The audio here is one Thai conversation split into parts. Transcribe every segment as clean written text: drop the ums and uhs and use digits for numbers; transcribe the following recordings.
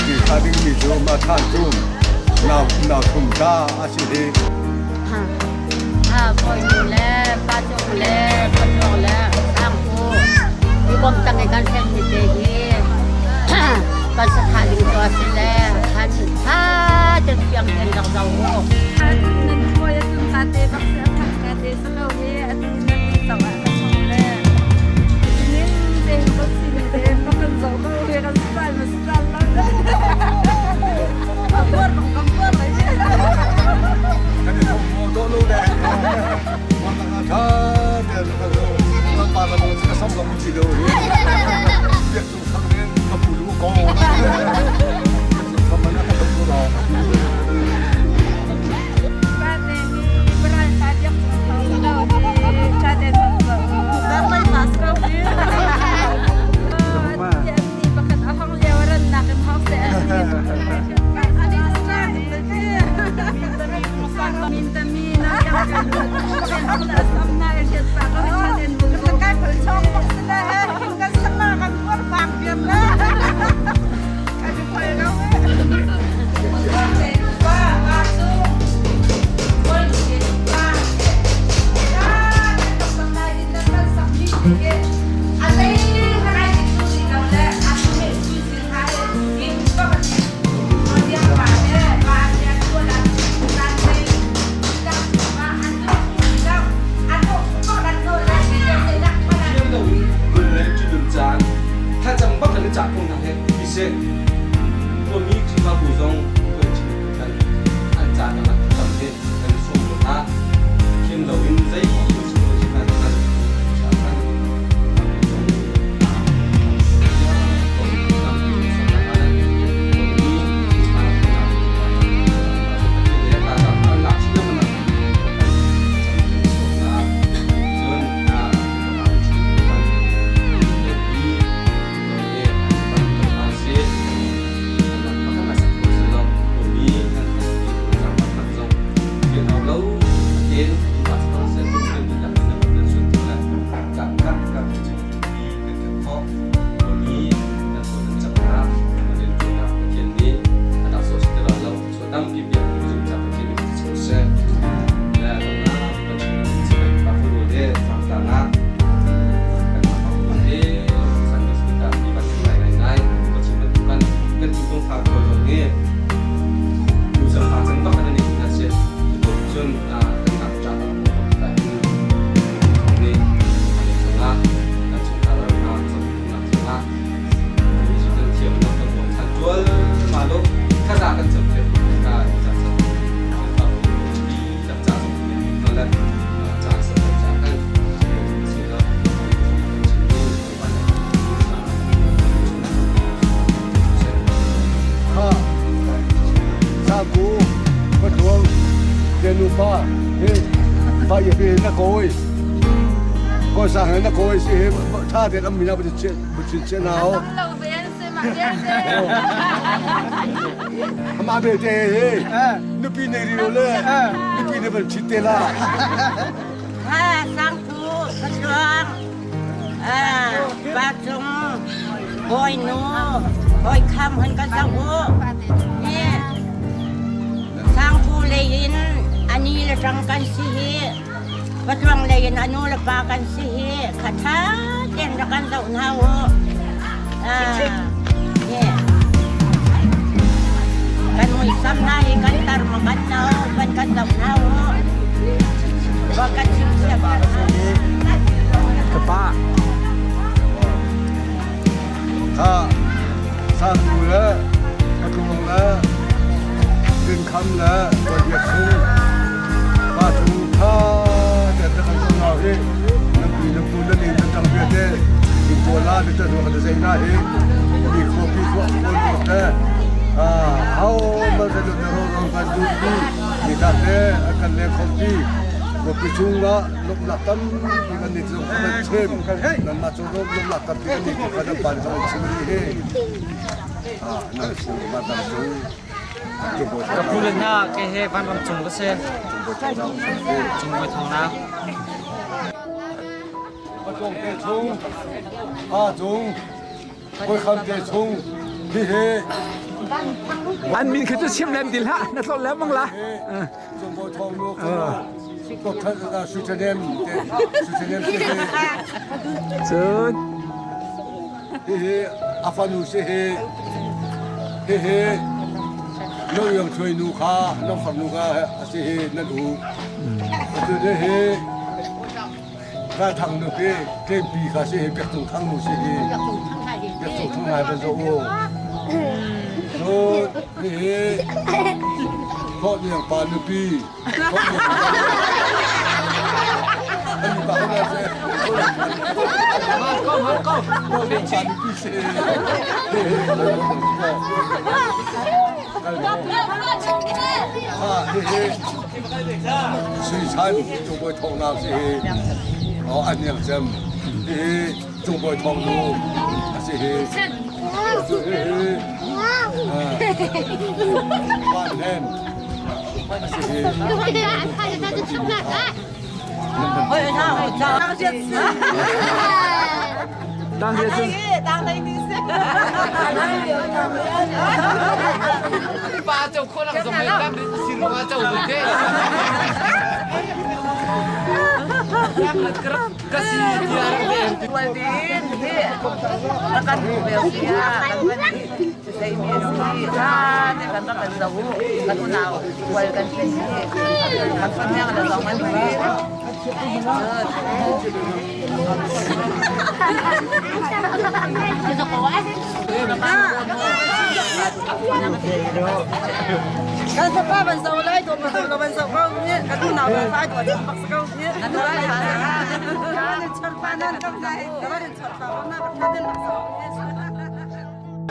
ติคาดิ้งมีจูมาท่านจุ่มนาวทุ่มตาอาชีพปอยดูแลป้าจงแลป้าจงแลสร้างผู้มีความตั้งใจการแข่งมีเตหีก็สถานีตัวสิแลท่านถ้าจะเพียงเงินเราท่านนั้นคอยจุนคาเตบักเสียทักคาเตสโลเวอันนั้นต่อมาก็ชงแลนี่เต็มก็สิเต็มก็กันโซ่ก็เรียกกันสบายมาสบายแล้วกำเพื่อนของกำเพื่อนเลยเนี่ยกันนี่ผมโดนลูกแดงวันละท่าเดี๋ยวเราปาระเบิดก็ซ้ำกับมุจิโดยเรียกสุดทั้งนี้มาปูลูกกองทำไมน่าจะต้องรอบ้านนี้บริษัทยังต้องเราดีชาเดนต้องเราไม่มาสกับนี่อย่างนี้ประกันห้องเยาวรันนักห้องเสียอันนี้สร้างเลยเนี่ยมินตามีนะยังกันเป็นคนละสำนักเชียร์ปากก็ชาเดนบุญก็ใกล้ผลช่องก็แสดงกันสมากันทั่วฟังเพียงนะกันจะไปแล้วเว้ยว่าว่าสู้คนเก่งมากต้องทำได้ที่จะเป็นสัมผัสเก่งอะไรอะไรที่สุดแล้วแหละอันนี้สุดสิ่งหายยิ่งก็มันมันยังมาเนี่ยมาเนี่ยตัวละการเล่นจับมาอันนู้นแล้วอันนู้นก็อันนู้นแล้วที่จะได้ขนาดนี้คุณเลยจุดดุจานถ้าจำบักกันจากคงทำให้พิเศษตัวมีที่มาบุญงคนจีนกันอันจานนั้นทำให้กันส่งตัวท่าเข้มเราวินใจอยู่ที่ตัวจีนนั้นจากนั้นก็สร้างให้นักโกยสิถ้าเด็กมีนักบุญเชื่อหนาวเราเบียนสิมาเบียนสิมาเบียเจนึกปีในเรียวเลยนึกปีในแบบชิเตล่าถ้าสร้างผู้กระทรวงป้าจงบอยหนูบอยคำเห็นกันสักหัวนี่สร้างผู้เลยยินอันนี้ละจังกันสิวัดวังเลยนอนุละปากันสิคาถาเด่นกันเจ้าหน้าหัวเนี่ยกันมวยซ้ำหน้ากันตารมากันเนาเป็นกันเจ้าหน้าหัวว่ากันชิมเสียบ้านกระป้าถ้าสร้างดูแลกระทรวงแล้วดึงคำแล้วตัวเดียดซื้อป้าถึงท่าแต่ถ้าเขาต้องเอาเองน้ำปีน้ำปูนั่นเองจะทำเพื่อเด้อีกตัวล่าจะดูเขาจะใส่หน้าเองมีโคปีพวกคนหมดแน่เอามาจะดูในโรงกันดูดีมีการเล่กันเล่นคอมพีkopi chunga lop latam ikan ni tu kan chem nan ma chong lop latam ikan ni ko kan pan chong chimri he nan chu ma tam chu Kapulan na kay he van ram chung kasi chung boy thong na chung te chung chung koi kham te chung hi he อันมินคือจะเชื่อมแรมดิละนักแล้วมั้งละ中国通路ก็ท่านสุเทเนมศูนย์ อาฟานูเซเฮน้องยังช่วยนูข้าน้องฟังนูข้าเซนั่นดูจะได้เฮข้าทางนูเกมปีข้าเซเปียกตรงทางนูเซเปียกตรงทางไหนเป็นโซ่โซ่เฮพ่อเนี่ยปานูปีพ่อเนี่ยอันนี้ปานูเซก็เป็นปานูปีเซ水产中国通南是安阳镇，中国通路是万年是。会唱会唱，当些吃。当些是当的你是。ป้าเจ้าคนสมัยนั้นสินว่าเจ้าบุญเด้ก็สิเดียร์เด้วันนี้นี่แล้วกันเบลเซียกันวันนี้ใส่เมียสิถ้าเนี่ยกันต้องกันเรากันคนเราไว้กันที่นี่กันคนแม่กันเรามันดีKan sa ban sa ulay to ban sa ko ni kan na ba sa to ni pak sa ko ni kan na kan char panan kam dai kan char pa na kan den sa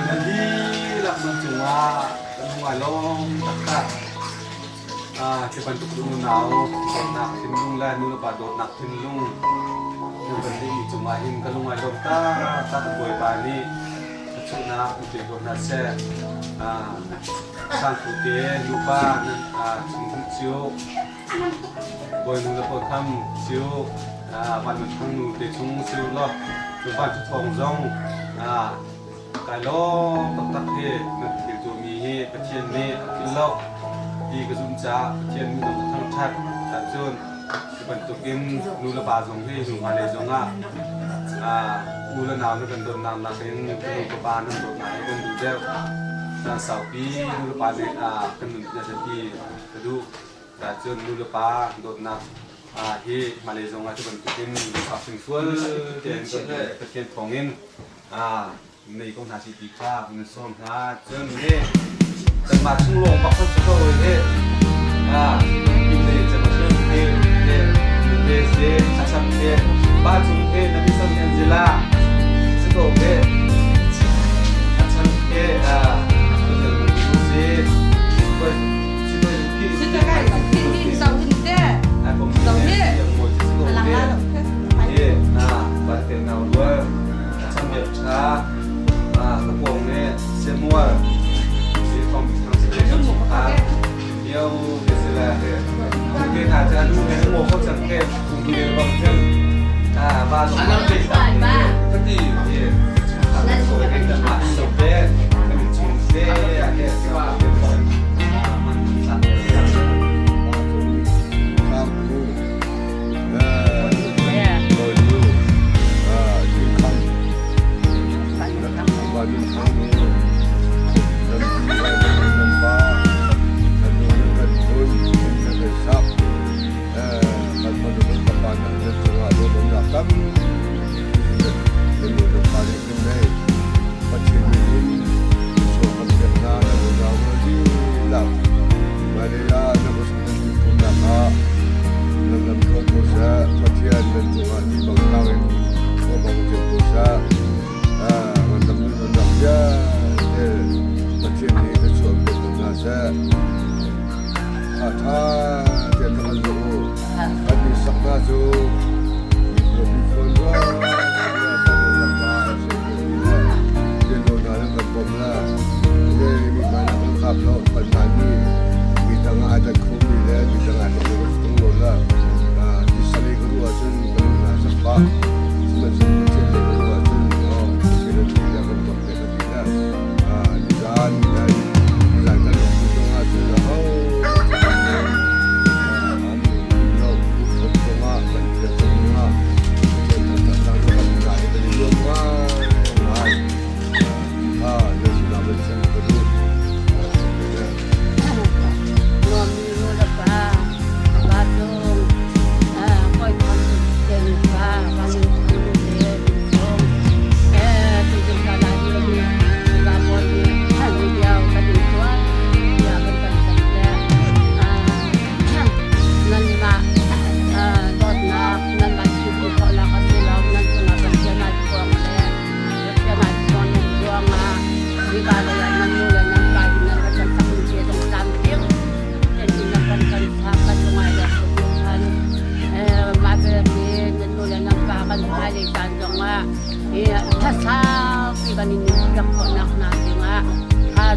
Jadi lah mencuma walong tak cepat tu dulu nau nak tinlung lah dulu pada nak tinlung yang penting cuma in kalau walong tak boleh balik cuna untuk nasi sang putih lupa cingkung ciu boleh nula potong ciuวันมันทั้งนูเตชงซิวล้อจุบันจุดทองจงกายล้อตักเฮนึกถึงตัวมีเฮประเทียนเมฆกินล้อดีกระซุ่มจ้าประเทียนมีต้องทั้งชัดจัดจนจุบันตัวกินนูระบาดจงเฮจงมาเลยจงอูละนามนึกกันโดนนามนักเรียนนึกกระบาลนึกโดนไหนกันดูเจ้าสาวปีนูระบาดเลยกันนึกจะปีกระดูจัดจนนูระบาดโดนนามที่มาเลเซียจะเป็นเป็นขับถึงส่วนเด่นก็เลยเป็นของเงินในกองทัพสิบิค่าเงินส่วนค่าเจ้านี่จะมาชุ่มลงปักเข้าตัวเลยอินเดียจะมาเชื่อมเทอินเดียเสียชัดเทบ้านจุ่มเทนักวิศวกรจิลาสกุลเทชัดเทตัวหนึ่งเสียก็ชิโนยุกิ Kita kan ini sahun dia. Batin nawa, macam biasa, tepung ni semua di komputer sebenarnya dia istilah dia. Mungkin aja dulu ni mau kau cakap kumpulan bangsan, baru kita tadi dia cakap soal kita masuk dia, kami cuma ada sebab Jangan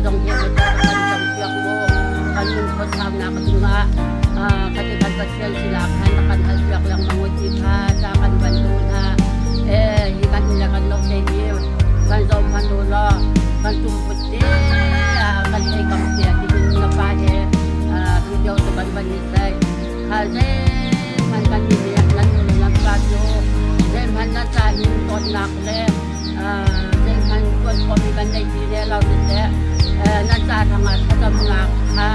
dong he kan champion mo kan mun ko sam na katunga katikan pasyan sila kan halpiak lang manguti ha sa kan bandun ha hikan nila kan lok sa iyo kan zom manula kan tumputi kan ay kampya tikin na pade video to kan banisay haze man kan niya lan lan paso dem han na sa tot nak le dem han ko mi kan dai dire lao de na sa thang at sa mga ha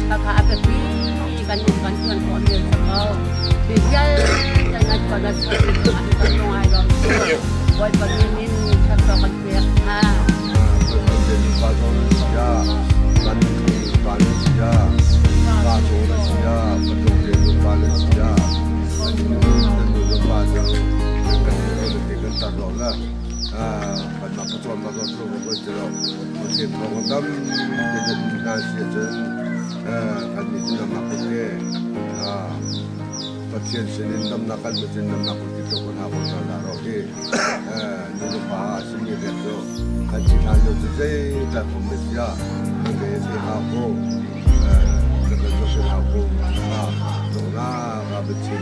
ka ka pi kan kan kan ko ni sa ko bigyan na ko na sa kan no ai lo boy paginin sa to kan ha jadi pasal dia balik dia pasal dia betul dia balik dia tentu pasal kan taruh lah pada pasal tu betul mesti program jadi nasi jen kan itu nama kita pasien sini nama kan mesti nama kita pun harus ada okey dulu bahas ini betul kan kita itu saya tak mesti ada siapa aku dona rabiti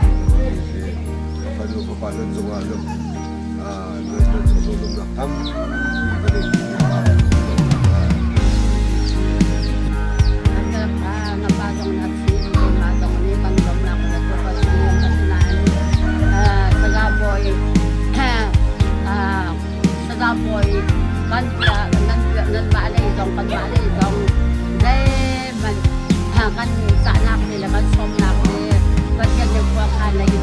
kapalo kapalo zungalo nito tulong na kam napasok na si matong ni pandom na ko na to kasi sagaboy kan nan malay dong dai man kan sa nak nila kan som nak ni kasi yung kuwakan lagi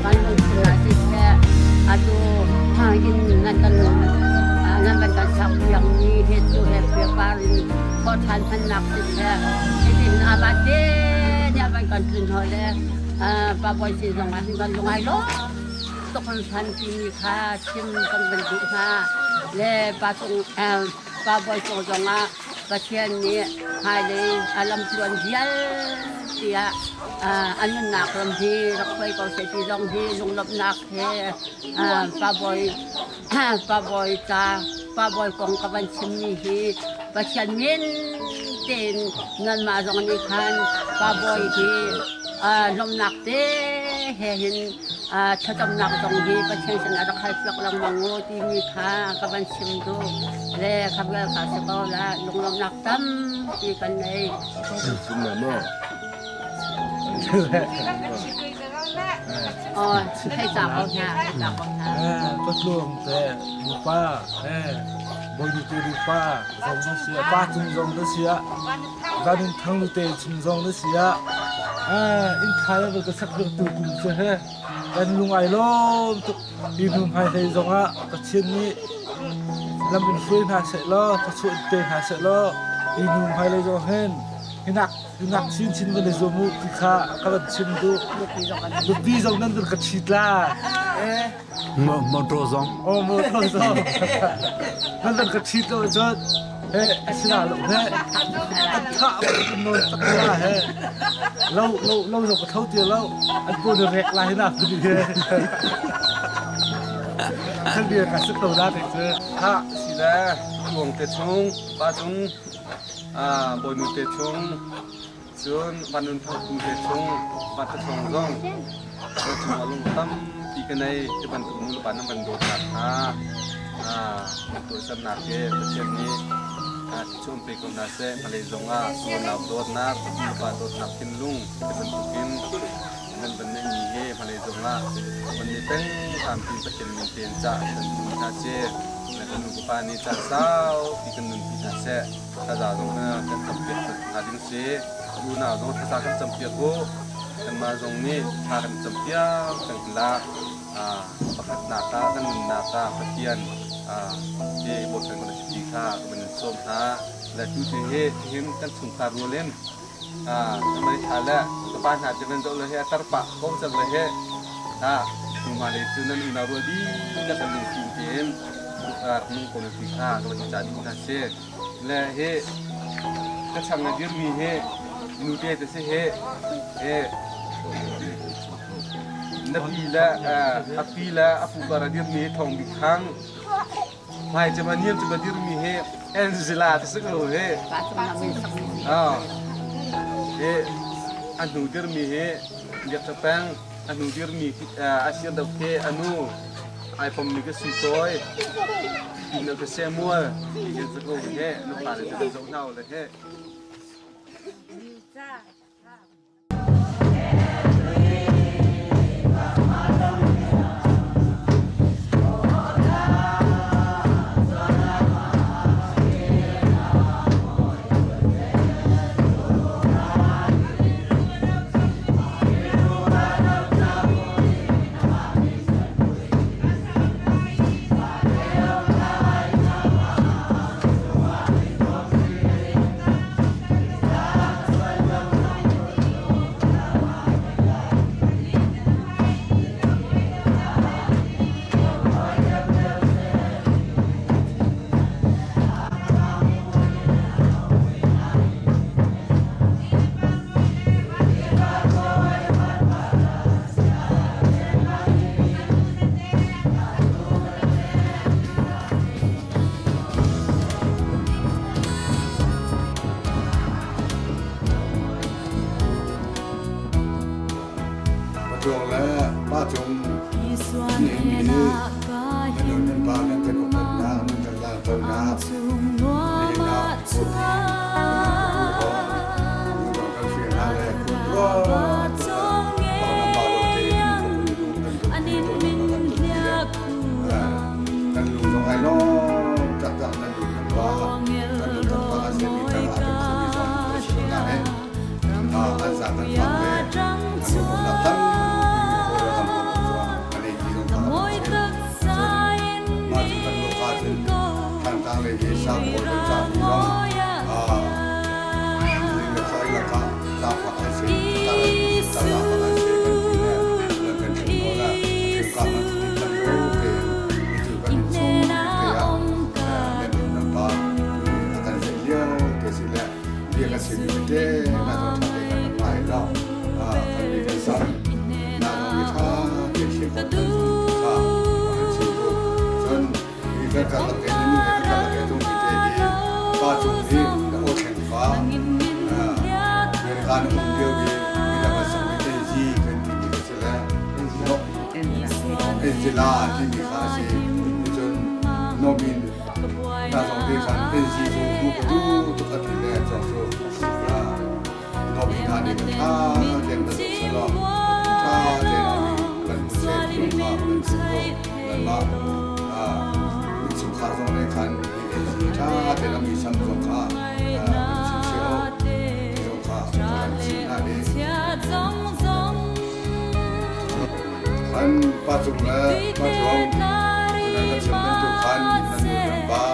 kan mo si ato hangin nantanong naman kan sa yang ni heto hepe parin kotan panak siya itin abate niya man kan tunhole paboy si zong ating kan lungay lo to kan san pini ka chim kan bendu ha le patong paboy so zong pasien ni hali alam tuan dia dia ano nak ram di rakoy ko sa tilong di lunglop nak he paboy kong kaban simni hi pasien min tin nan ma zong ni kan paboy hi lom nak te he hin chatam nak zong hi pasien sa na rakay flak lang mango ti ni ka kaban simdo le kabel ka sa la lunglop nak tam ti kan nei semuaให้จับเอาหน้าให้จับเอาหน้า ก็รวมแต่ดูป้าบอยดูดูป้าสองเสียป้าจุงจง的เสียการนึงทั้งดูเตะจุงจง的เสียอินทายแล้วก็สักเรื่องตัวกุมเสียการลุงไอ้ล้มตุดีนุ่มไฮไทยจงก็เช่นนี้ลำเป็นฟื้นหาเสร็จแล้วก็ช่วยเตะหาเสร็จแล้วดีนุ่มไฮเลยจงเห็นนักชิ้นกันเลยจมูกที่ขาก็แบบชิ้นดูดูปีจงนั้นดูกระชิดละมอโตซอง โอ้โหโทษนั่นเป็นกระชิดเลยจดสินะลูกอันท่ามันนอนตะกร้าเราจะกระเท่าเดียวแล้วอันกูจะเรียกลายหน้าพอดีทั้งเดียวกันสักตัวได้เจอ ถ้าสิแล้วหลวงเตชงป้าจงบอยนุเตชงจนวันนุนพังคุเตชงปัตตชงจงเราจะมาลงตั้มปีกันในที่บันทึกมูลปันน้ำบันโดดตัดตัวสนักเกประเทศนี้ช่วงปีก่อนนั้นเซ่มาเลยจงส่วนเราโดดนักมูลปันโดดนักกินลุงที่บันทึกกินนั่นเป็นในมีเฮมาเลยจงวันนี้เป็นทำทีประเทศมีเตียนจ่าเป็นมูลนาเซ่และก็นุกปานีจ่าสาวปีกันนึงปีนาเซ่ถ้าจะต้องกันจำเป็นหาดิ้งเซ่ดูหน้าต้องถ้าจะกันจำเป็นโก้แต่มาตรงนี้ถ้ากันจำเป็นกันละประคัตนาตากันนาตาพัฒยันที่บทเป็นคนสิทธิข้าก็เป็นส้มหาและจุดที่เห็นกันสุนทรวเล่นทำไมทานแล้วสปานหาจะเป็นตัวเลยตร์ปะก็จะเลยดูมาเลยจุดนั้นอุณหภูมิดีก็จะมีสิ่งที่เห็นมึงคนสิทธิข้าก็เป็นจ่าดีน่าเชื่อและก็ช่างงานยืมมีนูเตจะเสียนับปีละอาปีละอาปูการเดียมีทองบิคัง maiจะมาเนียมจะมาdirmi he en zila te sego he he anu dirmi he dia tapang anu dirmi asia da ke anu ai pom ni ke sitoi ina ke semua dia sego he no pa le te zo nau le heจงและป้าจงนี่มีมันโดนป้านั่นเป็นคนน้ำมันกันลาต้นน้ำนี่น้ำสุดก็กันเสียหน้าเลยคุณรอกันลุงตรงไอ้น้องจับนั่นลุงกันว่ากันลุงกันว่าเสียดีจังอาจจะคุยสองคนสุดท้ายอันสามอันฟังเลยอันนั้นตั้งเลยที่สร้างโบสถ์สร้างน้องนี่ก็ใช้ละก็สร้างฝักเสียสร้างฝักเสียกันที่เนี่ยแล้วกันที่โบราณที่การมันที่กันรู้เองที่กันส่งเกี่ยวเนี่ยน้ำปลากันเสียเกี่ยวสิแล้วเรียกกันสิมีเด้น่าจะทำได้กันไปแล้วกันมีกันสั่งน่าต้องมีท่าเกี่ยวกับกันท่ากันสิโบจนมีกันกันละกันนี่ป้าจุดนี้แล้วโอเคฟ้าเมื่อการมุ่งเดียวกันมีแต่ภาษาไม่ได้ยีกันที่มีเสร็จแล้วเอ็นจิลาที่มีภาษีจนโนบินตาสองที่ขันเป็นสีสูงดูตุกติแล้วจอมโซ่โนบินทานนี่ก็ท่าเด่นประสบสลองท่าเด่นกันมุเซ่ที่มาเป็นสุโขกันมาสุขาสองในขันถ้าแต่เรามีสัมผัสค่ะสิ่งเชื่อที่เราค่ะสิ่งนั้นเองขันปัจจุบันปัจจุบันนั่นก็จะเป็นตัวขันนั่นเป็นบ้า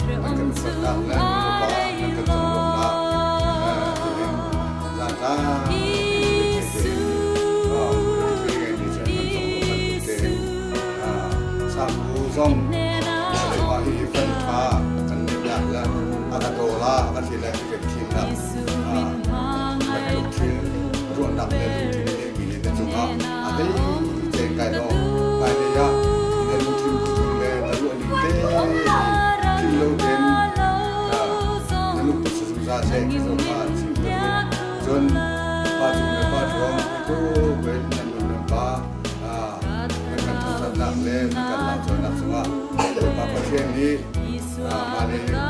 นั่นก็เป็นนักเล่นบ้านั่นก็ต้องลงน้ำที่เป็นลาตาที่เป็นที่เป็นที่เป็นสามผู้ทรงว่าที่เป็นข้าและอาตโตลากันที่แรกที่เป็นทีมนักเป็นทีมร่วมนักเล่นทีมนี้มีในจุดนั้นอันนี้เจงไก่น้องไก่เดียในลูกทีมทีมเล่นแต่ลูกนี้เต้ทีมโลเดนในลูกปัสสุซาเซนส่งมาทีมจนปัจจุบันปัจจุบันที่เป็นนักเล่นบ้าเป็นการทำนักเล่นการเล่าจนนักสมาปัจจุบันนี้มาเลยเรา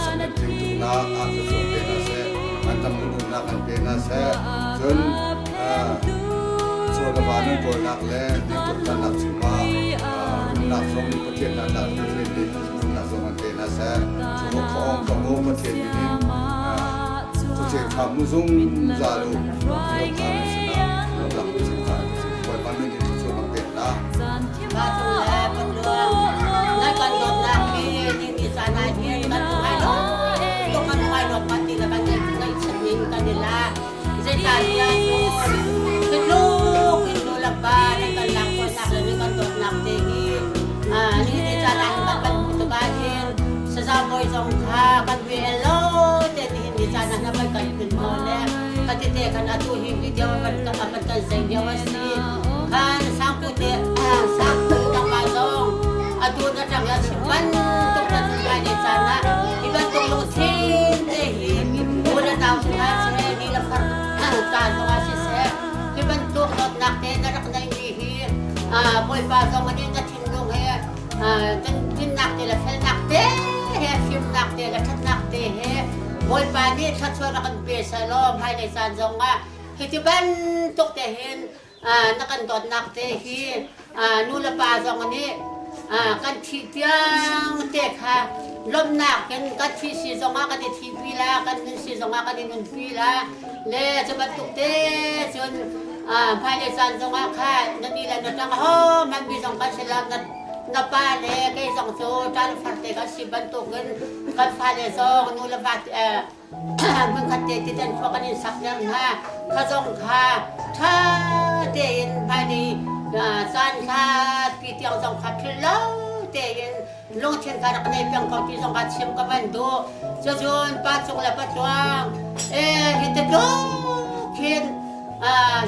สำเร็จถึงจุดนั้นอาจจะส่งเป็นอาเซ่มันทำให้นักมันเป็นอาเซ่จนส่วนบ้านนั้นก็นักเล่นที่จุดนั้นนักสิมานักส่งประเทศนั้นนักประเทศนี้นักส่งมันเป็นอาเซ่ส่วนของของโลกประเทศนี้ประเทศทำมุ่งส่งจารุโลกการศาสนาโลกหลักสิ่งต่างๆวันนี้ที่ส่วนมันเป็นนะบ้านดูแลเป็นเรื่องนั่นกันโดนน้ำมีที่สานายเพียงกันทุกอย่างต้องมันไว้ดอกปฏิกับในฉันยิงกันนี่ละเส้นการเงินกินลูกละบ้านนั่นกันหลังคนหนักเลยนี่กันโดนหนักเด็กนี่ที่สานายมันเป็นตุกาเทียนสาวคอยส่งข้ากันเวลาแต่ที่ที่สานายไม่กันเป็นโมเลกันที่เด็กกันอาตุหิวิเดียวมันก็มันกันเสียงเดียวสิkan sang putih sang putih pasong atu datang ya simpan untuk ba dong ani na tin dong he tin nak te la fel nak te he film nak te la that nak te he boy pa ni that chwa na kan pe sa lo mai nei san dong nga he ti ban tok te hen na kan dot nak te hi nu la pa dong ani kan thi tiang te kha lom nak kan thi si dong nga kan thi pi la kan si dong nga kan nun pi la leจะban tok te chunภายในสันสงค่ะนั่นนี่แหละนั่นจังโฮมันมีสองกันเสลับนั่นนับป้าเล่ก็สองโซ่จานฟัดเตะกันสิบรรทุกเงินกันฟ้าเลยสองนู่นละบาทมึงขัดเตะที่เดินพวกกันนี่สักยังฮะข้าสองค่ะถ้าเตะภายในสันค่ะปีเดียวสองขัดขึ้นแล้วเตะลงเช่นกันในเพียงเขาที่สองกันชิมกันดูจะชวนป้าจงและป้าจวงเห็นแต่ดูเห็น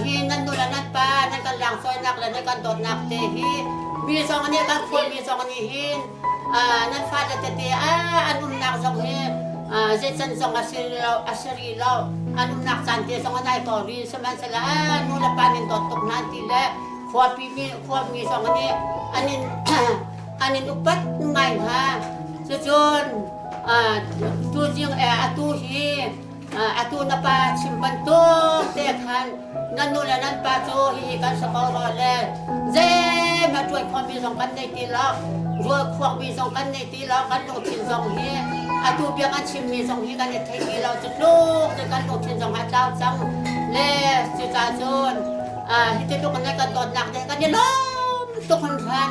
hi nan nula nan pa nan kan lang soy nak la nan kan dot nak te hi mi song ani kan khol mi song ani hin nan fa la te anum nak song hi je chan song asiri lo anum nak san te song anai ko ri saman sala nula pa nin dot tok nan ti le khwa mi song ani anin upat ngai ha chu chun tu jing atu hi atu na pa simpanto te khan nanula nan pa cho hi kan sa ko ro le je ma tuai khom mi song kan nei ti lo ruo khwak mi song kan nei ti lo kan lo chin song hi atu pia kan chim mi song hi kan nei thai ti lo chu lu je kan lo chin song ha chao chang le chu cha chon hi te lu kan nei kan dot nak de kan ye lom to kan khan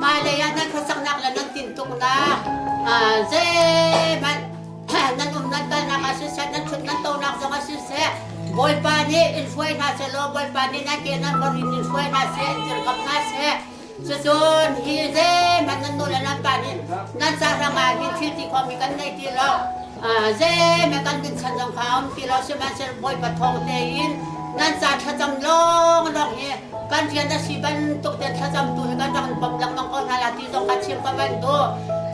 ma le ya nan khasak nak la nan tin tuk na je man nan nan kan nak asisat nan chut nan to nak song asisat boy pa ni in fuay na se lo boy pa ni na ke nan marin in fuay na se tir kap na se susun hi ze man nan no la nan pa ni nan sa ra ma hi thi ti ko mi kan nei ti lo ze me kan bin chan jong kham ti lo se man se boy pa thong te in nan sa tha jam long long hi kan thian na si ban tok te tha jam tu kan dang bam lang nong kon hala ti jong ka chim ka ban do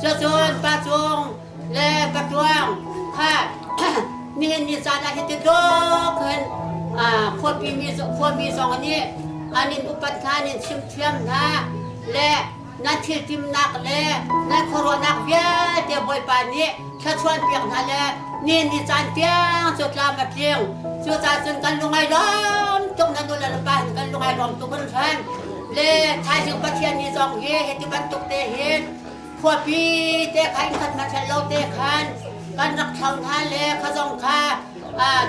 susun pa chung le pa tuang khaนี่นี่จานะเฮติโดขึ้นควบมีสองอันนี้อุปัฏฐานี่ชิมเทียมนะและนั่นที่ทิมนักและนั่นโคโรนักเบียเดี๋ยวบ่อยป่านนี้ถ้าชวนเปียกนั่นแหละนี่นี่จานเปียงสุดลามาเพียงสุดจานจนกันลงไอ้ล้อมตรงนั้นดูแลระบายกันลงไอ้ล้อมตุกันทันและท้ายถึงประเทศนี้สองเฮติบันตุกเตเฮนควบปีเตะขันขัดมาเชลโลเตะขันกันรักเท่านั้นเลยข้าสองข้า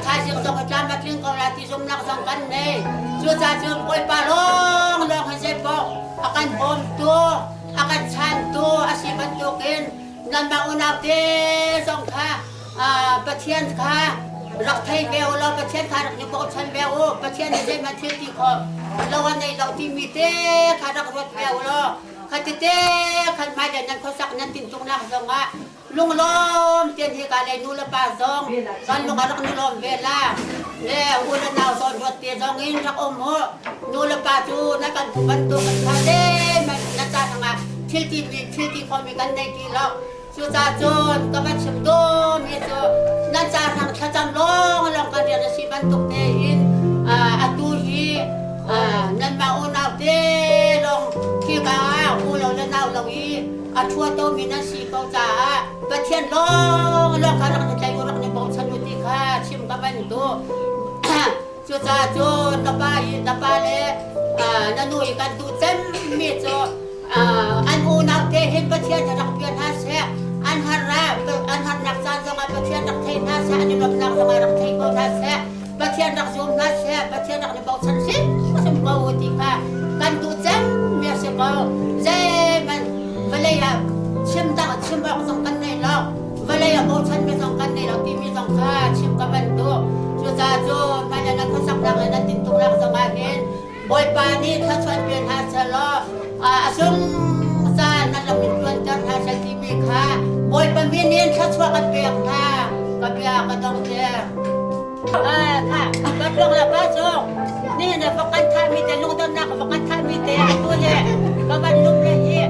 ท้ายเสียงสองกระจายมาถึงกองราที่สมนักสองกันเลยช่วยจ่าช่วยปล่อยปลาลงให้เจ็บปอกอาการบอมตัวอาการชันตัวอาชีพบรรทุกเองนั่นบางอุณหภูมิสองข้าประเทศข้ารักไทยเบลเราประเทศข้ารักนิโกชันเบลประเทศนี้ได้มาเที่ยวที่ขอเราวันในเราที่มีเต้ข้ารักรถเบลเราข้าเต้ข้าไม่ได้นั่นเขาสักนั่นติดตรงนักสองลุงล้อมเตียนที่กาเลยนูละปาซองตอนลุงอารักนูล้อมเวลาแล้วอุลนาวสอนรถเตียซองอินรักอมโหนูละปาจูนักการบรรทุกกันทะเลมันนักการทำงานที่คนมีกันในที่เราสุดาจนก็มันชิมโดมีตัวนักการทางขจำลงกันเรียนสิบรรทุกเตียนอัตุฮีนั่นมาอุณาวเตลงที่กาอุลนาวลงอีอาชัวโตมีนัสีเกาจ่าประเทศลงข้ารักในใจรักในบ่อชนุติข้าชิมกับมันตัวจุดจ่าจุดตะปาเลยนั่นหนุ่ยกันดูเต็มมีจ้ะอันอูนาวเตเห็นประเทศรักเพียรหาเสียอันฮันนักสานสมัยประเทศรักไทยหาเสียอันนี้รักนักสมัยรักไทยก็หาเสียประเทศรักซูมหาเสียประเทศรักในบ่อชันสิชิมกับอุติข้ากันดูเต็มมีเสียก็เจมันValaya chim bak song kan nei lo valaya bo chan me song kan nei lo ti mi song kha chim ka ban do chu cha jo ma na ka sak lang na tin tung lang sa ma hen boy pa ni kha chwan pian ha cha lo asung sa na la min tuan tar ha sa ti mi kha boy pa mi nen kha chwa ka pek tha ka pya ka dong te kha ka dong la pa song ni na pa kan tha mi te lu don na ka pa kan tha mi te tu le ka ban lu le ye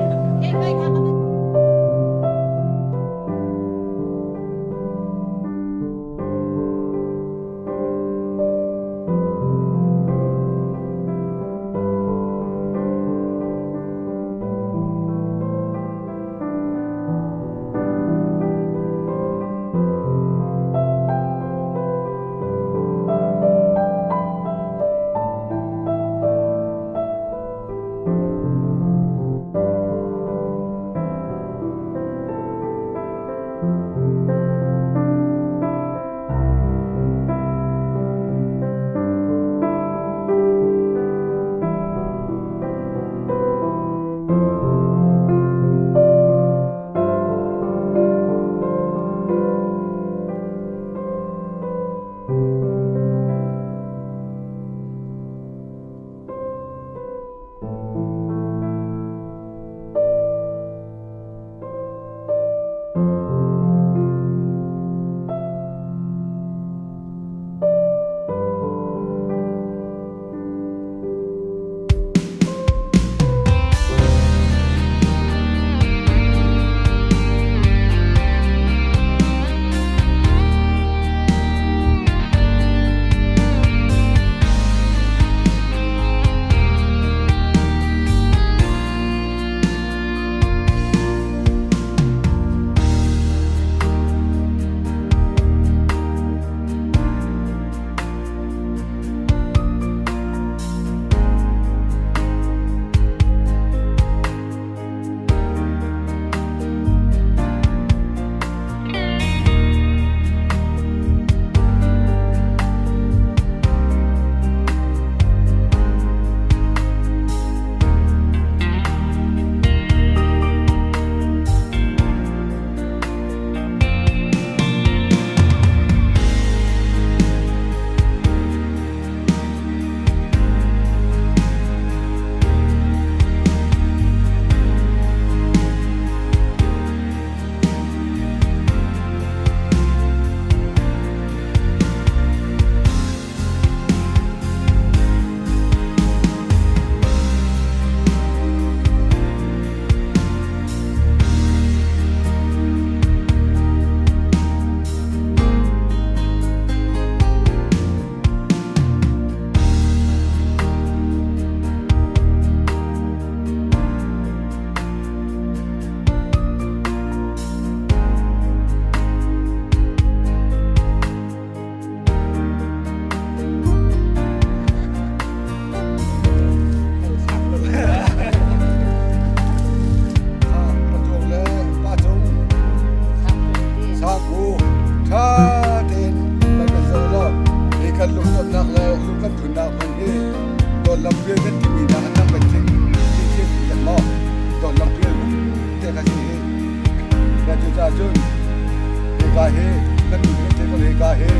la he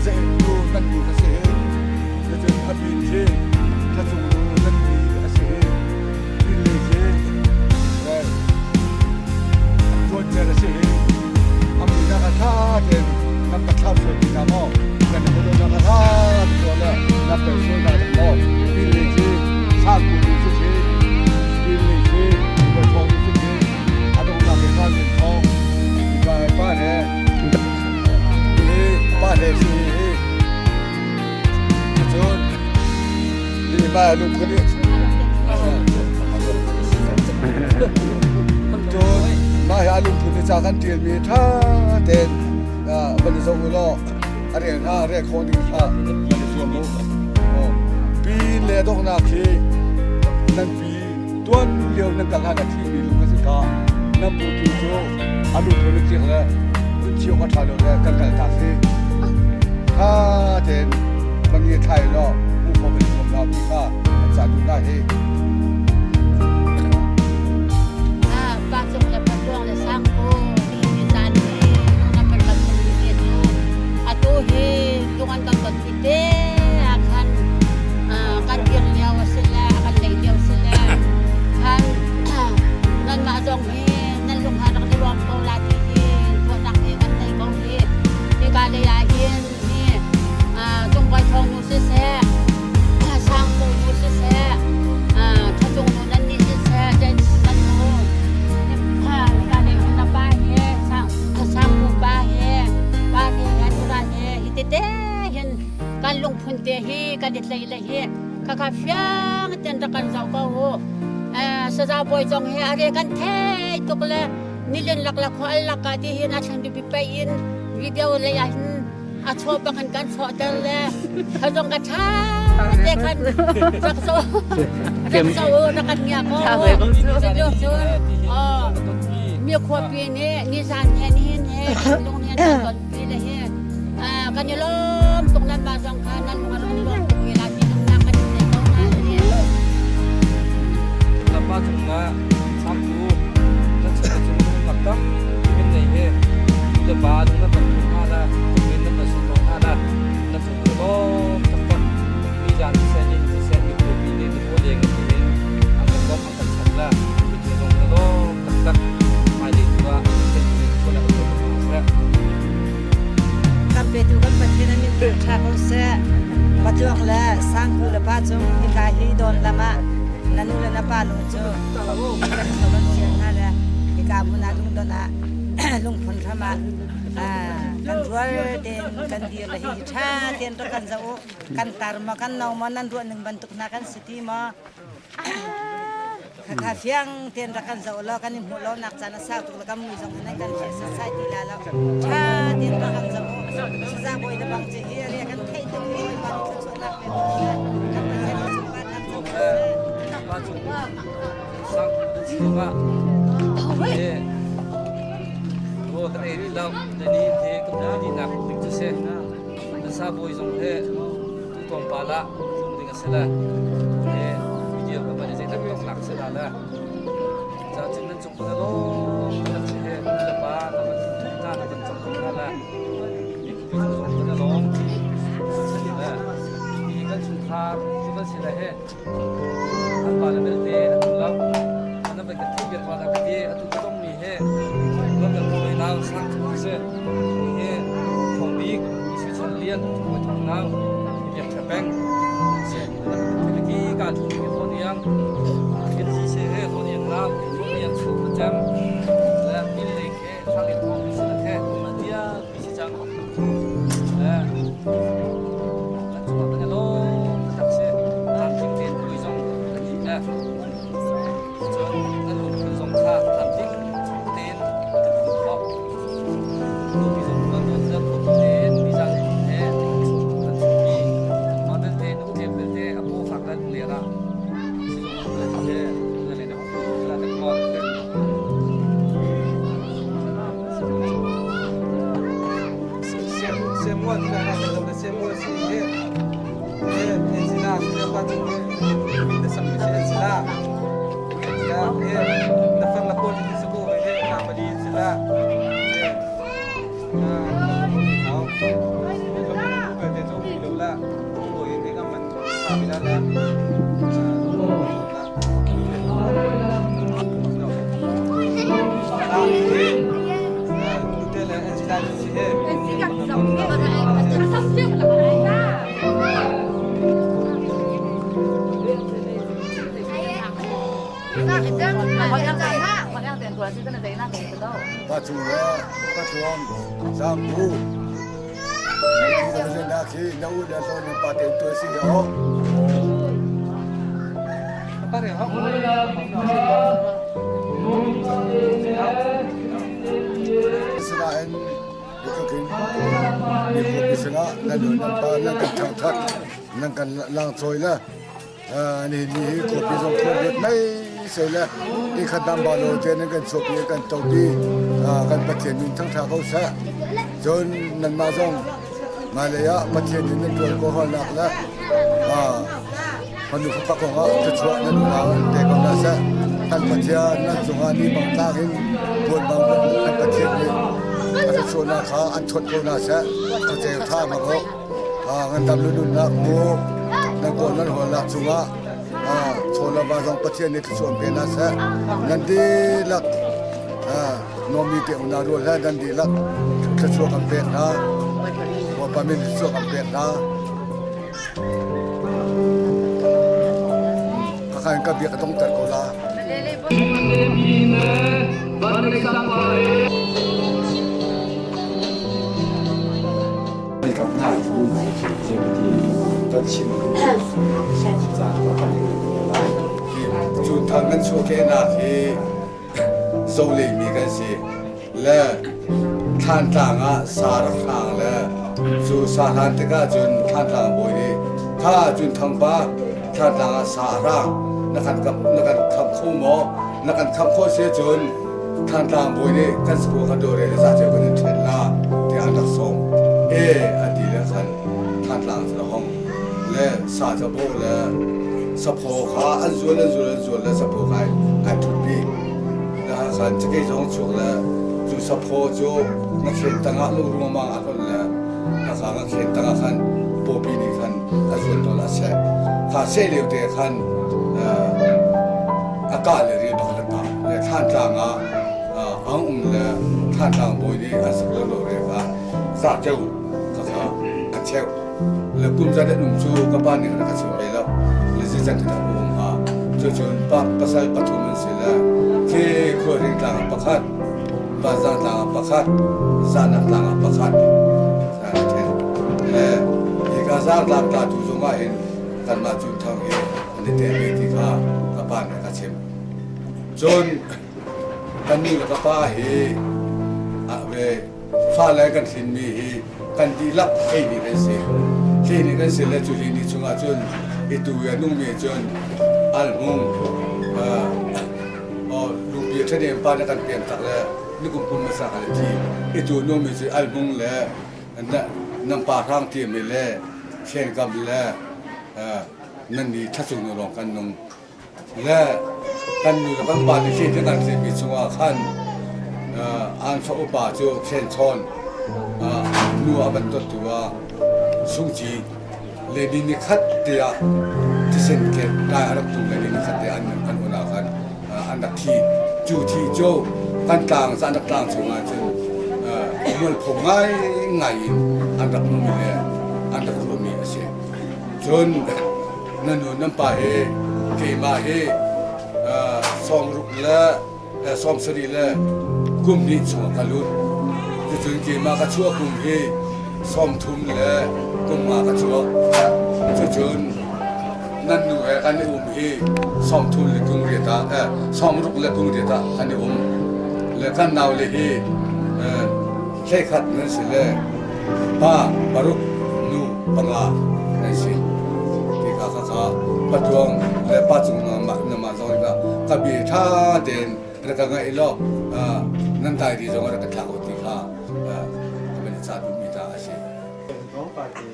ze tu nan ni ka se he ze abin je ka tu nan ni ka se he bil le je to je ka se he ami na ka tha de na ka tha so ni na mo ka ne mo na ka tha to la na pe so na mo bil le je sa ku ni se je bil le je ko thong ni se je a dong na ke sa ni thong ba ne ba ne si John ni ba lu ko ni John ba ya lu ko ni cha kan tiel mi tha ten ba ni song lo are na re ko ni tha ba ni so mo pi le dong na ki nan pi tuan liu nan ka ga thi ni lu ka si ka na pu tu jo alu ko ni ki la un chi ko tha lo ka ka ta si ha ten bang ye thai lo mu ko be so na pi ka sa du na he ba chung le pa dong le sang ko ni tan ni na pa ka ni ke no ato he tungan kan kan pite akan kan yang liaw sila akan lay liaw sila kan nan ma dong he nan lung ha nak luang ko la ti he ko nak he kan tai ko he ni ka le ya hin ni tung bai thong nu se se sang ko nu se se cha chung nu nan ni se se jen nan nu ka le na ba he sang ko ba he yan ra he itete hin kan lung phun te hi kan dit lai lai hi ka fyang ten ra kan zau ka ho sa za boy jong he are kan the tuk le nilen lak lak ho al ka ti hin a chan bi pe in video le ya hin a cho ba kan so tel le ha jong ka tha te kan sak so na kan nya ko video chun mi kho pi ni san he ni he lung ni kan pi le he kan ye lom tung lan ba jong kan nan lung ron lom wi la ti na kan ni ko na ni Napa chunga sampu ta chung nak tam min nei he da ba dung na ban ha la min na ba su to ha la na chung lo tak tak mi jan se ni ko bi ni ko le ngi ni ang ko ang kan chat la bi chung lo tak tak mai di wa se ni ko la ko sa kan pe tu kan pa thena min tu tha ko se pa chung la sang ku la pa chung ki ka hi don lama nanu la na pa lu chu kan so ban chen na la ki ka mu na lung don na lung phun thama kan rual den kan dia la hi tha ten to kan zau kan tar ma kan nau ma nan ru ning ban tuk na kan city ma ka fyang ten ra kan zau lo kan ni mu lo nak chana sa tu la kam mu jong na kan che society la lo tha ten to kan zau sa boy da bang che hi ri kan thai tu hi ma ni chu na pe kan pa che chu ba na chu ba chung sang chi ba e wo ta e ri lau de ni the kum na ni nak tik chu se na sa boy jong he tu tong pa la chung ding se la e video ka ba je tak tong lak se la la cha chung nan chung na lo ta che he la ba na ma ta na kan chung na la ni ku ju chung na lo se la ni kan chung tha chu ba se la he an ba la bel te la an ba ka ti be pa la be atu tong ni he lo ka ko na sang chu se he thong bi si chen lian ko thong na ni ya bang se na ki ka thu ki thon yang ki si se he thon yang la thon yang su chang la min le ke sang ni thong si la he ma dia si chang la la chu ba lo tak se tan ting ten lui jong ni na cho nan lu jong kha tan ting ten ko lu bi jong ban do da ko ten bi jang he chu tan ki ma bel te nu te bel te apo khak la le ra si jong la le la le la ta ko se mo ta na ta se mo si he he si na se pa tu he da sam se la ya he da fan la ko ni se ko he na ma di se la he na pasti kan ada enak gitu tau. Patula, patuang, sambu. Kita nak nak udah tahu ni pakai tu sih oh. Apa ya? Selain itu kan, ni kopi sana, lalu nampak nak cangkat, nak lang soy lah. Ni kopi so kopi mai soy lah. Ni khadam balu je ni kan sopi kan topi, kan pakai niทั้งท่าเขาซะจนนั่นมาส่งมาเลยอะประเทศนี้ตัวก็หนักแล้วคนอยู่ฝั่งของเราจะช่วยนั่นเราแต่ก็น่าจะท่านประเทศนั่นสงานี้บางท่าเห็นบนบางประเทศนี้อาจจะช่วยนาขาอันชดก็น่าจะเขาจะท่ามาเขางั้นตามฤดูนักโมนักโกนั่นหัวหลักสงาชนบางสองประเทศนี้จะช่วยเป็นน่าจะนั่นดีลักนมีเกี่ยวนาดูแลนั่นดีลักจะช่วยกันเป็นนะว่าปามินช่วยกันเป็นนะข้างกับเบียกต้องตัดโกลา กับท่านผู้เชี่ยวชาญตัดชิมจุดทางนั้นโชว์แค่นาทีโซลีมีกันสิและท่านต่างสารทางและสู่สถานที่ก็จนท่านต่างบ่อยถ้าจนทางบ้านท่านต่างสาระนักการขับคู่หมอนักการขับข้อเสียจนท่านต่างบ่อยกันสกุลกันโดยเรื่องจะเจอกันเถิดละที่อันดับสองอดีตคันท่านต่างสระห้องและสาจะโบและสะโพกขาอันส่วนและสะโพกขาอันทุบปีและคันจะกี่จงชุกและจูสะโพกจูนักเขียนตั้งลูกรวมมาอันคนและนักเขียนตั้งคันโบปีนี่คันอันส่วนตัวละเช่ข้าเสียเลี้ยวเตะคันอากาศเลยรีบบังคับและท่านต่างอังและท่านต่างบ่อยนี่อันสกุลโลเรกาสาเจ้าอันเช่าและกลุ่มจะได้หนุ่มชูกับบ้านนี่ก็จะไปแล้วและจะจัดการอุ้มจนปักภาษาปฐุมมันเสร็จแล้วที่ครัวเรียงต่างประคัดบาซาต่างประคัดซานักต่างประคัดสารเช่นและอีกาซาต่างๆทุกสมัยกันมาจุดทางเอมันได้เต็มที่ข้ากับบ้านนี่ก็เช่นจนกันนี่กับป้าเฮเวฟ้าแลกันสินมีกันดีลับแค่นี้กันสิแล้วจุลินี่ชงอาจนอิตัวนุ่งมีจนอัลมุงลูกเบียร์ทะเลปานกันเปลี่ยนตักแล้วนี่กุมปุ่มมาสักอะไรที่อิตัวนุ่งมีจนอัลมุงแล้วน้ำปลาทางที่มีแล้วเช่นกับแล้วนั่นนี่ทัศน์นรองกันนงและกันอยู่กับปานที่เช่นกันสิมีชงอาขันอันฟ้าอุปาจูเช่นชอนนัวบันตัวสุงจีเลดินิขัดเดียที่เส้นเกตได้อารับตุเลดินิขัดเดียอันอุณากันอันดับที่จูที่โจกันต่างอันดับต่างชงอาจนเมื่อผมง่ายอันดับนู้นเลยอันดับนู้นมีเสียจนนั่นนู่นน้ำปลาเกมาซอมรุกและซอมสรีและกุมนิชงกัลุนจนเกมาก็ชั่วกุมซอมทุมและกุมมากระชัวจนนั่นดูกันนี่ซอมทุมเลยกุมเรียตาซอมรุกเลยกุมเรียตากันนี่เลยกันนาวเลยใช้ขัดนั่นสิเลยป้าบารุกนูปังลานั่นสิที่ข้าปัจจุบันและปัจจุบันมาสอนกับบีท่าเด่นแล้วก็ไงล่ะนั่นตายดีจังเลยก็ทักอุติข้าเป็นชาติมีตาเช่น้องปาเต้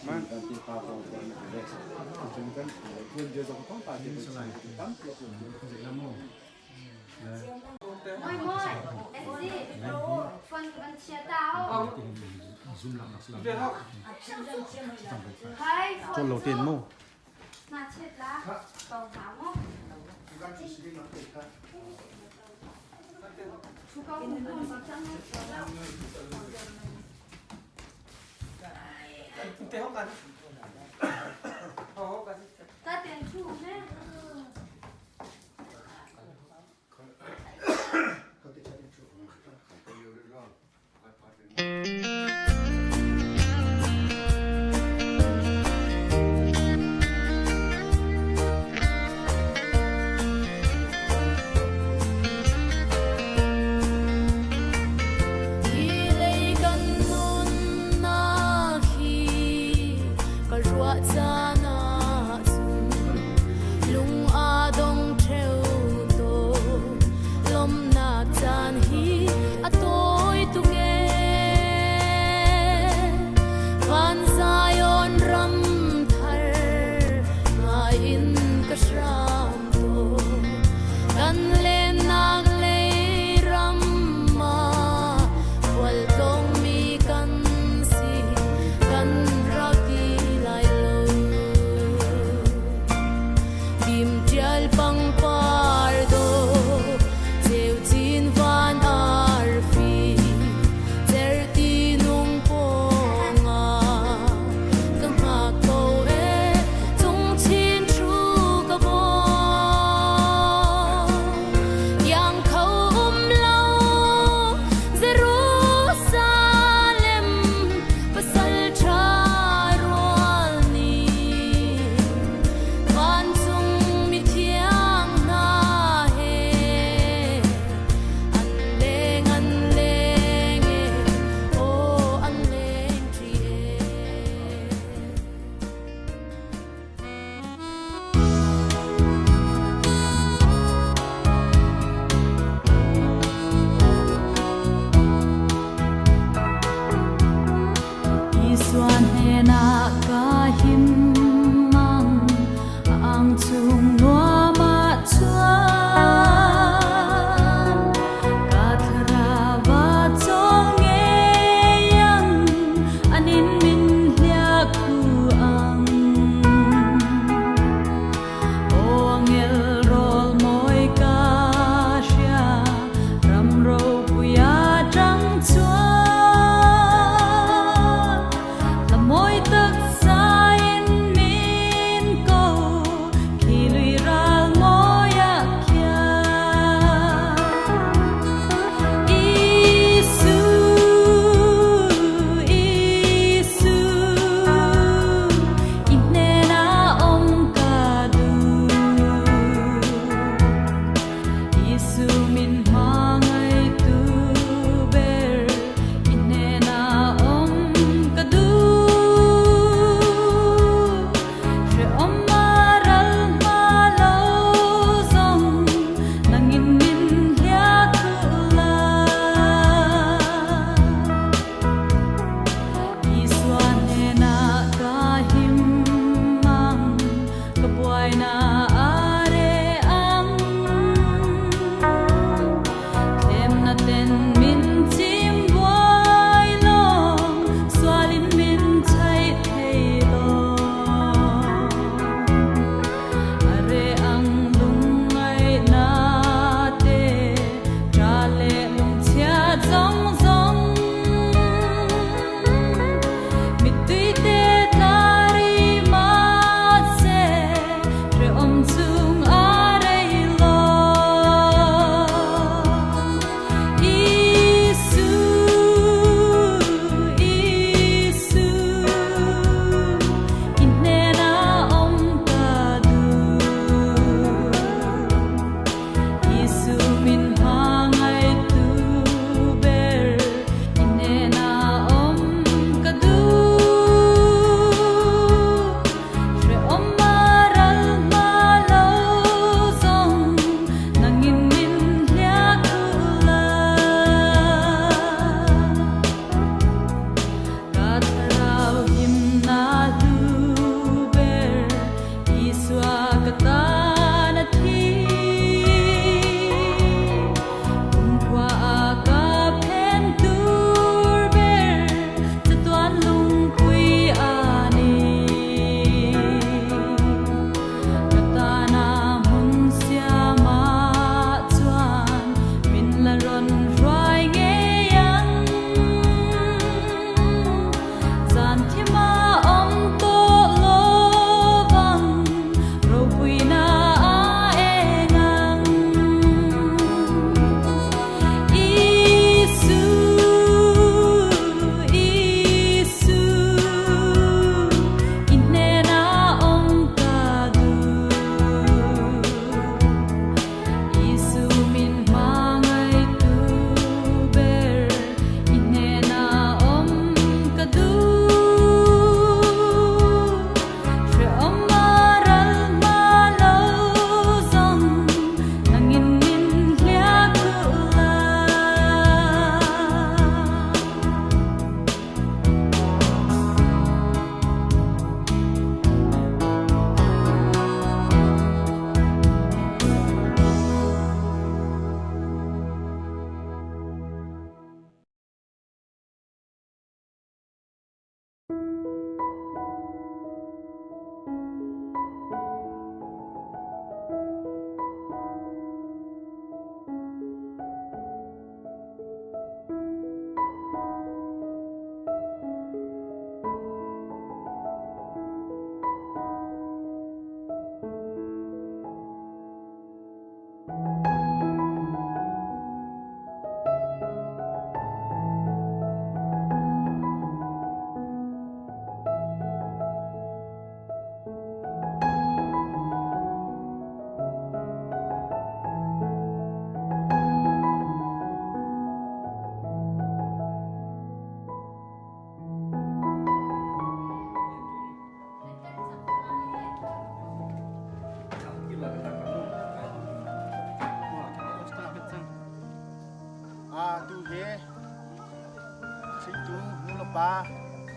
มันที่ข้าของคนเด็กจนกันเพื่อนเยอะจังต้องปาเต้สลายตั้งตัวเป็นน้ำมันMoi, est-ce von Chiatao? Hai, cho lầu tiền mô. mà chết lá, tàu tháo mốc. Chú có một con vào trong ta tiền chủ nhé. chana sum lung adong theu to lom na chan hi atoi tu ge van zion ram thar na in kashram to kan le nag le ram ma wal tong mi kan si kan rauti lai lo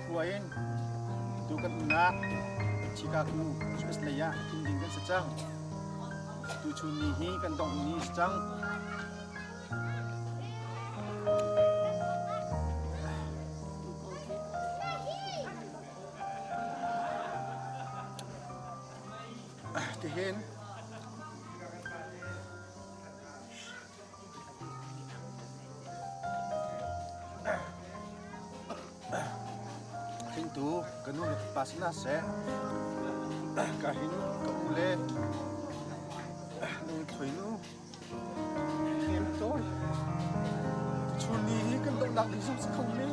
kuain tu kan nak Chicago Australia tinggal kan secang tu cuni hi kan dong ni secang tihin tu kanu pasna se kahin kapule nu thoinu kem toy chuni hi kan dong dak disum khong ni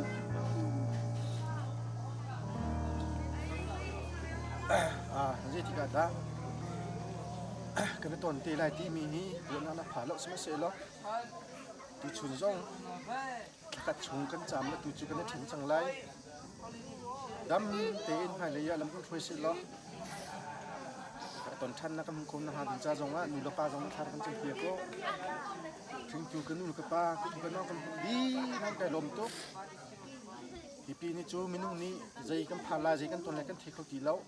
je tika da kan ton te lai ti mi hi buan na pha lo sma se lo tu chun jong ka chung kan cham na tu chu kan thing chang lai đâm tiền phải lấy làm cũng thuê xịt lo tuần thân là cầm côn là hàng cha giống á nụ pa giống thằng con chơi kia có chúng chú cái nụ pa cái nó còn đi năm cái lồng tốt thì pi này chú mình nung ní dây cầm phá la dây cầm tuần này cầm thiệt không kỳ lâu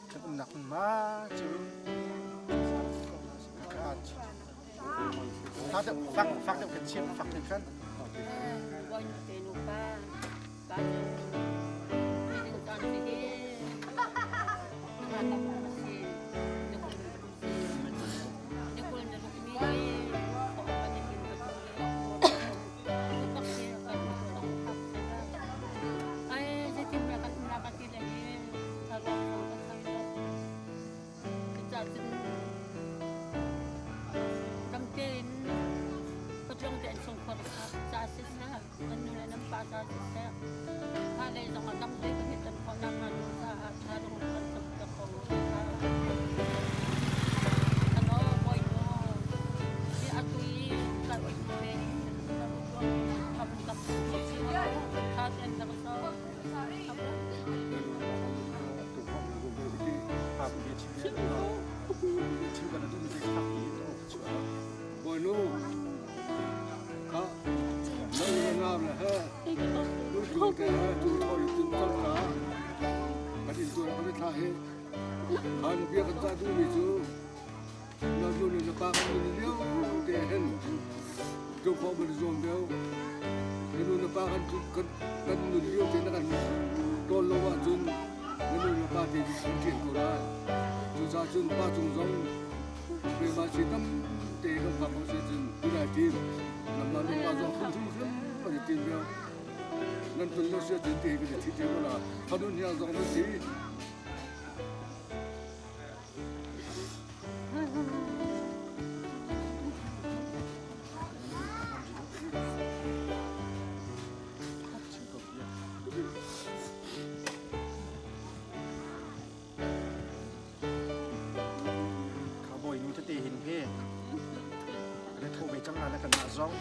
cái cầm nặng má chứ phát được cái chiếc phát được khăn Boy nu, ka, nang ngam la ha, lu tu ke ha, tu thoi tu tal ka, ati tu ra ka he, han bia ka ta tu ni chu, na lu ni na pa ka ni leo, te hen, tu ko ba zong deu, ni lu na pa kan tu kan nu leo te na kan, to lo wa chun, ni lu na pa te ti ko ra, tu sa chun pa chung zong, be ma si tam te ka pa ko se chun tu la ti nam la pa zo khun thum khun pa ti bia nan tu lo se ti te ke ti te ko la ha du nya zo no si rong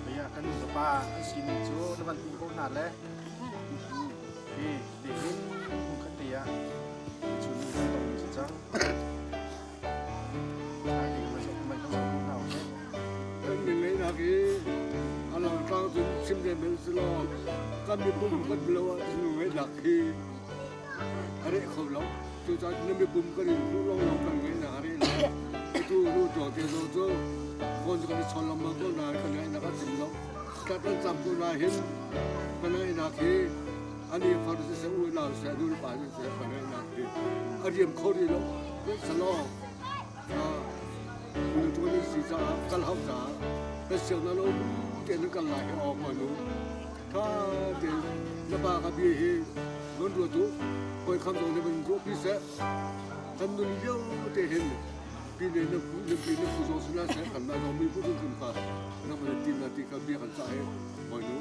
bây giờ cần số ba xin chỗ nó vẫn cũng nạt đấy thì để đến cũng cần tiền chú mình không đồng chỉ trắng ai thì mình không sống nào hết anh mình lấy là cái anh làm sao chúng xin để mình xin lo các mình cũng mất lâu thì mình mới đặt khi ở đây không lắm chúng ta nên mình cũng có những lúc lâu cần cái là ở đây là tu lu trò tiền rồiคนจะกันชนลำมาก็นายคนนี้นะครับถึงแล้วการตั้งจำก็นายเห็นคนนี้นักที่อันนี้ฟังดูเสียอุ้ยเราเสียดูป่าดูเสียคนนี้นักที่อันเดียมเขาดีแล้วเป็นสโลคุณตัวนี้สีจ้ากันห้องจ้าเป็นเสียงนั้นเราเดินกันไหลออกมาหนูถ้าเดินระบาดกับพี่เงินตัวทุกคนคำตรงนี้เป็นรูปพิเศษคำนู้นเยอะเต็มปีนี้นะปีนี้ผู้ชมสุนัขใช้ขันมาเราไม่พูดถึงกันนั่นเป็นทีมนาทีกับเบี้ยขันใจบ่อยนู้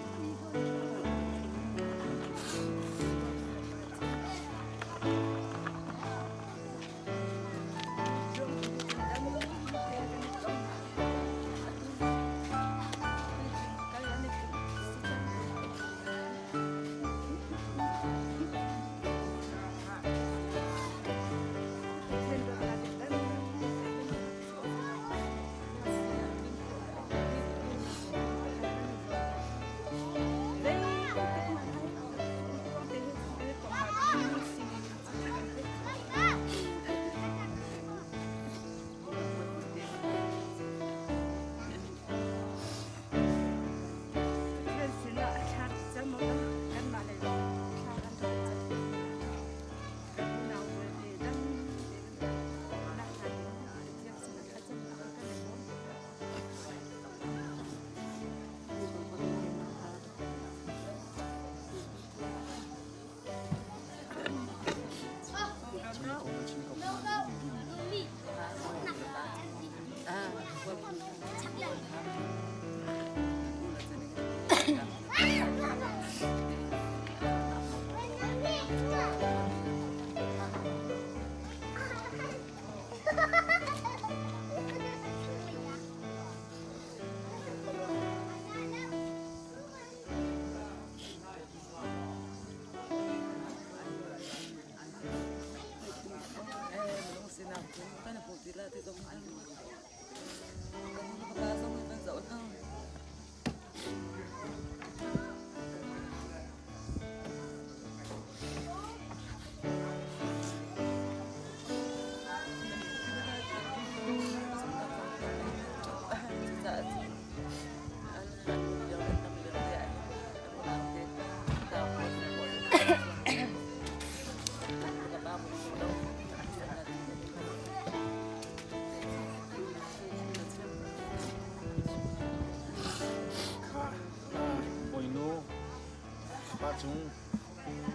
ป้าจุง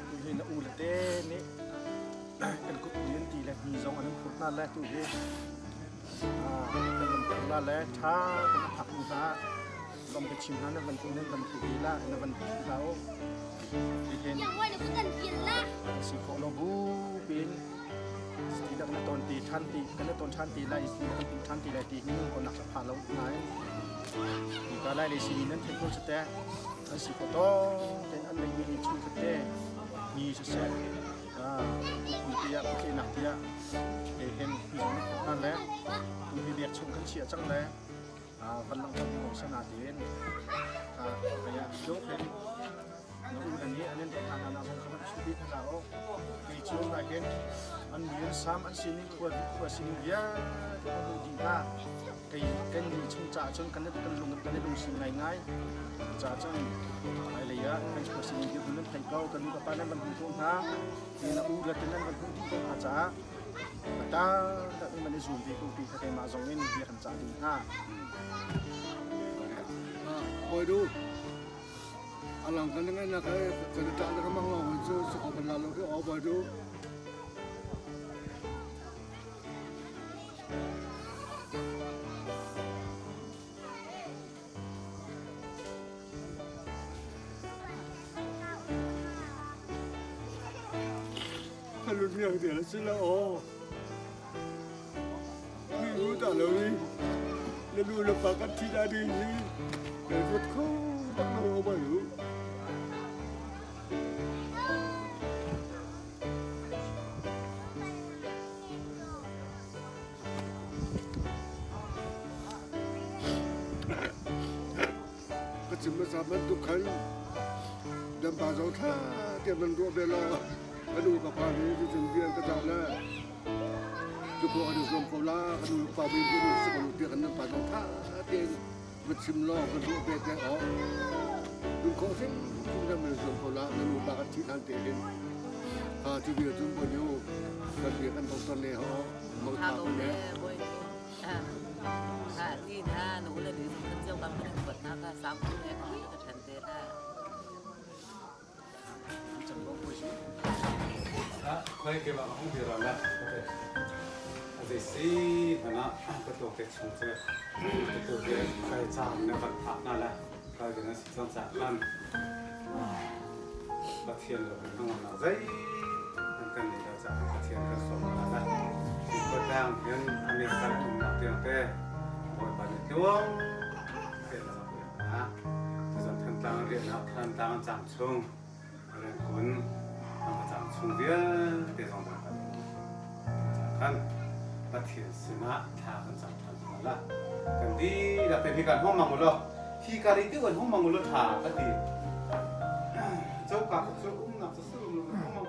ตัวเห็นอูละเต้นี่กันก็ตัวยันตีแหละมีสองอันนั้นพุทธนั่นแหละตัวเห็นเป็นพุทธนั่นแหละท้าเป็นผักมุสาลมไปชิมนั้นมันตัวนั้นมันตัวดีละแล้วมันเขาที่เห็นสีของเราบูเป็นสีดังในตอนตีทันตีกันในตอนทันตีไล่สีดังทันตีไล่ตีนี่คนหนักสะพานเราไหนมีการไล่เลยสีนั้นเทคโนโลยีแต่อันสีโคโต้เป็นอันไม่มีชื่อแต่มีเสียมีเตียมีหนักเตียเห็นมีนั่นแหละตัวที่เรียกชมกันเชียจังเลยวันลังวันของสนาเด่นขยะยกเป็นน้องอันนี้อันนี้ทางนาของเขาชีวิตเราในช่วงไหนเห็นอันมีอันซ้ำอันสิ่งนี้กว่าสิ่งเยอะที่เราดีมากกันมีช่างจ่าจนกันได้กันลงสิ่งง่ายจ่าจนอะไรเยอะกันกว่าสิ่งเดียวกันนั้นไทยเก่ากันนี่กับป้านั้นมันพุ่งตรงนะนี่นะอูเรือตัวนั้นมันพุ่งที่ตรงอาจ่าแต่แต่มันในส่วนที่กูปีถ้าใครมาส่งเงินเบียร์กันจ่าดีนะคอยดูอลังกันยังไงนะใครจะจ่ายก็มั่งลองจะสุขภาพเราที่ออกไปดูถ้าลุ้นอย่างเดียวแล้วสิละอ๋อไม่รู้แต่เลยแล้วดูแล้วปากกันที่ได้ดีนี่เดี๋ยวรถเขาตั้งเอาไปดูก็จะมาสามันทุกครั้งเดินป่าเจ้าท่าเดี๋ยวมันรวบเวลากระดูกกับพานี้ที่ถึงเรียนกระจายแล้วจุกเอาดูรวมโคลากระดูกเป่าบินที่ดูสึกดูเดียวกันนั่งป่าเจ้าท่าเตียงมันชิมล้อกระดูกเบ็ดได้ออกดูโค้งเส้นคุณจะมีรวมโคลากระดูกปากที่นั่นเตียงที่เบียร์จุ่มบนอยู่กันเบียร์กันตรงตอนนี้ฮะมัง ถ้า คับ โต คน แม่ นี้ บ่อยถ้าที่ถ้าหนูเลยหรือมันเจ้ากันมันกดถ้าก็ซ้ำคนแม่ก็จะทันเตะได้ จังหวะผู้ชิม ค่อยเก็บเอาของเดียวละอาจจะสิมันนะก็ตัวเก็บชงเจอตัวเก็บใครจ้างในบัตรพักนั่นแหละก็จะนั่งสิบ3นั่นบัตรเทียนเราเป็นทั้งวันนะใจนั่นกันนี่เราจะบัตรเทียนก็ส่งมาแล้วที่ก็ดังเห็นอเมริกันทุ่มหนักเตียงเต้บอยบัตรดวงเป็นเราเป็นนะจะจำทันตังเรียนนะทันตังจำชงเรื่องคนจำชงเดียวเดี๋ยวสองคนกันบัตรเทียนสินะถ้าคนจำทันละกันดีเราเป็นพิการห้องมังมุลที่การีที่วันห้องมังมุลถาก็ดีเจ้ากับเจ้าอุ้มหนักจะสู้ห้องมัง